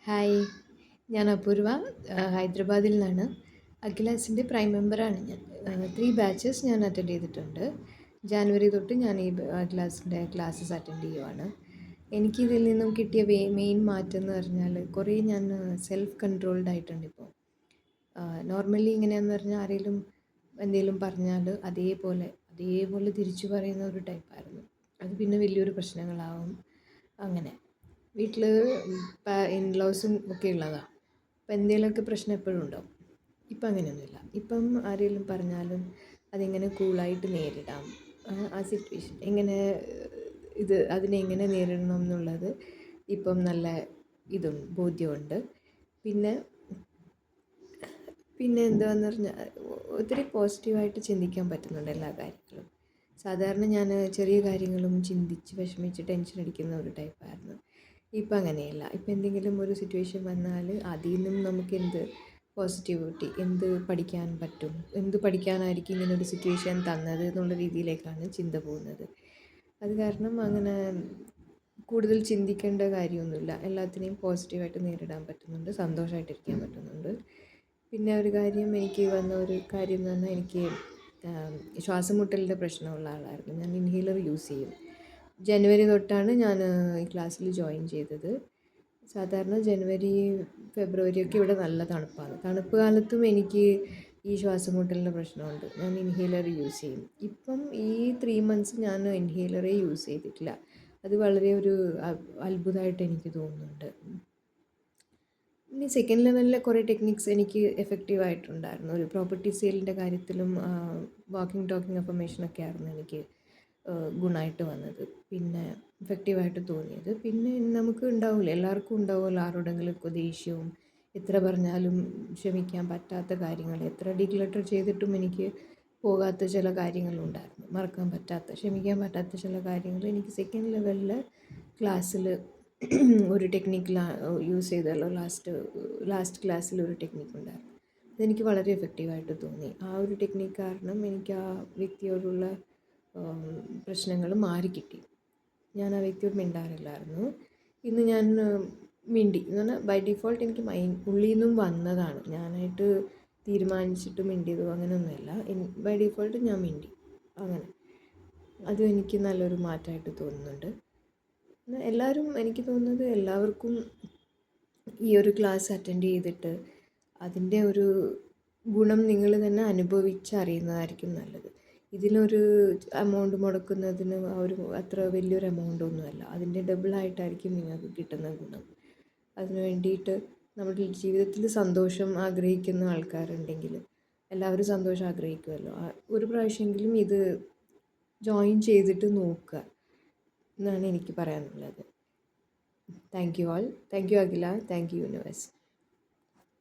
Hi, ഞാൻ അപൂർവ. ഹൈദരാബാദിൽ നിന്നാണ്. അഖിലാസിൻ്റെ പ്രൈം മെമ്പറാണ് ഞാൻ. 3 ബാച്ചസ് ഞാൻ അറ്റൻഡ് ചെയ്തിട്ടുണ്ട്. ജാനുവരി തൊട്ട് ഞാൻ ഈ അഖിലാസിൻ്റെ ക്ലാസ്സസ് അറ്റൻഡ് ചെയ്യുവാണ്. എനിക്കിതിൽ നിന്നും കിട്ടിയ മെയിൻ മാറ്റം എന്ന് പറഞ്ഞാൽ കുറേ ഞാൻ സെൽഫ് കൺട്രോൾഡ് ആയിട്ടുണ്ട് ഇപ്പോൾ. നോർമലി ഇങ്ങനെയാണെന്ന് പറഞ്ഞാൽ ആരെങ്കിലും എന്തെങ്കിലും പറഞ്ഞാൽ അതേപോലെ തിരിച്ചു പറയുന്ന ഒരു ടൈപ്പായിരുന്നു. അത് പിന്നെ വലിയൊരു പ്രശ്നങ്ങളാവും. അങ്ങനെ വീട്ടിൽ ഇൻലോസും ഒക്കെ ഉള്ളതാണ്. അപ്പം എന്തെങ്കിലുമൊക്കെ പ്രശ്നം എപ്പോഴും ഉണ്ടാവും. ഇപ്പം അങ്ങനെയൊന്നുമില്ല. ഇപ്പം ആരെങ്കിലും പറഞ്ഞാലും അതിങ്ങനെ കൂളായിട്ട് നേരിടാം. ആ സിറ്റുവേഷൻ എങ്ങനെ അതിനെ എങ്ങനെ നേരിടണം എന്നുള്ളത് ഇപ്പം നല്ല ബോധ്യമുണ്ട്. പിന്നെ എന്താണെന്ന് പറഞ്ഞാൽ ഒത്തിരി പോസിറ്റീവായിട്ട് ചിന്തിക്കാൻ പറ്റുന്നുണ്ട് എല്ലാ കാര്യങ്ങളും. സാധാരണ ഞാൻ ചെറിയ കാര്യങ്ങളും ചിന്തിച്ച് വിഷമിച്ച് ടെൻഷൻ അടിക്കുന്ന ഒരു ടൈപ്പായിരുന്നു. ഇപ്പം അങ്ങനെയല്ല. ഇപ്പം എന്തെങ്കിലും ഒരു സിറ്റുവേഷൻ വന്നാൽ അതിൽ നിന്നും നമുക്ക് പോസിറ്റിവിറ്റി പഠിക്കാൻ പറ്റും, പഠിക്കാനായിരിക്കും ഇങ്ങനൊരു സിറ്റുവേഷൻ തന്നത് എന്നുള്ള രീതിയിലേക്കാണ് ചിന്ത പോകുന്നത്. അത് കാരണം അങ്ങനെ കൂടുതൽ ചിന്തിക്കേണ്ട കാര്യമൊന്നുമില്ല. എല്ലാത്തിനെയും പോസിറ്റീവായിട്ട് നേരിടാൻ പറ്റുന്നുണ്ട്, സന്തോഷമായിട്ടിരിക്കാൻ പറ്റുന്നുണ്ട്. പിന്നെ ഒരു കാര്യം എനിക്ക് വന്ന ഒരു കാര്യം എന്ന് പറഞ്ഞാൽ എനിക്ക് ശ്വാസം മുട്ടലിൻ്റെ പ്രശ്നമുള്ള ആളായിരുന്നു. ഞാൻ ഇൻഹേലർ യൂസ് ചെയ്യും. ജനുവരി തൊട്ടാണ് ഞാൻ ഈ ക്ലാസ്സിൽ ജോയിൻ ചെയ്തത്. സാധാരണ ജനുവരി ഫെബ്രുവരിയൊക്കെ ഇവിടെ നല്ല തണുപ്പാണ്. തണുപ്പ് കാലത്തും എനിക്ക് ഈ ശ്വാസം മുട്ടലിൻ്റെ പ്രശ്നമുണ്ട്. ഞാൻ ഇൻഹേലർ യൂസ് ചെയ്യും. ഇപ്പം ഈ 3 മന്ത്സ് ഞാൻ ഇൻഹേലറേ യൂസ് ചെയ്തിട്ടില്ല. അത് വളരെ ഒരു അത്ഭുതമായിട്ട് എനിക്ക് തോന്നുന്നുണ്ട്. ഇനി സെക്കൻഡ് ലെവലിലെ കുറേ ടെക്നിക്സ് എനിക്ക് എഫക്റ്റീവായിട്ടുണ്ടായിരുന്നു. ഒരു പ്രോപ്പർട്ടി സെയിലിൻ്റെ കാര്യത്തിലും വാക്കിംഗ് ടോക്കിംഗ് അഫർമേഷനൊക്കെ ആയിരുന്നു എനിക്ക് ഗുണമായിട്ട് വന്നത്. പിന്നെ എഫക്റ്റീവായിട്ട് തോന്നിയത്. പിന്നെ നമുക്ക് ഉണ്ടാവില്ല, എല്ലാവർക്കും ഉണ്ടാവുമല്ലോ ആരോടെങ്കിലുമൊക്കെ ദേഷ്യവും, എത്ര പറഞ്ഞാലും ക്ഷമിക്കാൻ പറ്റാത്ത കാര്യങ്ങൾ, എത്ര ഡീക്ലട്ടർ ചെയ്തിട്ടും എനിക്ക് പോകാത്ത ചില കാര്യങ്ങളുണ്ടായിരുന്നു. മറക്കാൻ പറ്റാത്ത, ക്ഷമിക്കാൻ പറ്റാത്ത ചില കാര്യങ്ങൾ എനിക്ക് സെക്കൻഡ് ലെവലിലെ ക്ലാസ്സിൽ ഒരു ടെക്നിക്കിൽ യൂസ് ചെയ്തല്ലോ. ലാസ്റ്റ് ക്ലാസ്സിൽ ഒരു ടെക്നിക്ക് ഉണ്ടായിരുന്നു. അതെനിക്ക് വളരെ എഫക്റ്റീവായിട്ട് തോന്നി. ആ ഒരു ടെക്നിക്ക് കാരണം എനിക്ക് ആ വ്യക്തിയോടുള്ള പ്രശ്നങ്ങൾ മാറിക്കിട്ടി. ഞാൻ ആ വ്യക്തിയോട് മിണ്ടാറില്ലായിരുന്നു. ഇന്ന് ഞാൻ മിണ്ടി എന്ന് പറഞ്ഞാൽ ബൈ ഡിഫോൾട്ട് എനിക്ക് ഉള്ളിൽ നിന്നും വന്നതാണ്. ഞാനായിട്ട് തീരുമാനിച്ചിട്ട് മിണ്ടിയതോ അങ്ങനെയൊന്നുമല്ല. ബൈ ഡിഫോൾട്ട് ഞാൻ മിണ്ടി. അങ്ങനെ അതും എനിക്ക് നല്ലൊരു മാറ്റമായിട്ട് തോന്നുന്നുണ്ട്. എല്ലാവരും, എനിക്ക് തോന്നുന്നത് എല്ലാവർക്കും ഈ ഒരു ക്ലാസ് അറ്റൻഡ് ചെയ്തിട്ട് അതിൻ്റെ ഒരു ഗുണം നിങ്ങൾ തന്നെ അനുഭവിച്ചറിയുന്നതായിരിക്കും നല്ലത്. ഇതിനൊരു എമൗണ്ട് മുടക്കുന്നതിന് അത്ര വലിയൊരു എമൗണ്ടൊന്നുമല്ല. അതിൻ്റെ ഡബിളായിട്ടായിരിക്കും നിങ്ങൾക്ക് കിട്ടുന്ന ഗുണം. അതിനു വേണ്ടിയിട്ട് നമ്മുടെ ജീവിതത്തിൽ സന്തോഷം ആഗ്രഹിക്കുന്ന ആൾക്കാരുണ്ടെങ്കിൽ, എല്ലാവരും സന്തോഷം ആഗ്രഹിക്കുമല്ലോ, ഒരു പ്രാവശ്യമെങ്കിലും ഇത് ജോയിൻ ചെയ്തിട്ട് നോക്കുക എന്നാണ് എനിക്ക് പറയാനുള്ളത്. Thank you all. Thank you Akhila. Thank you universe.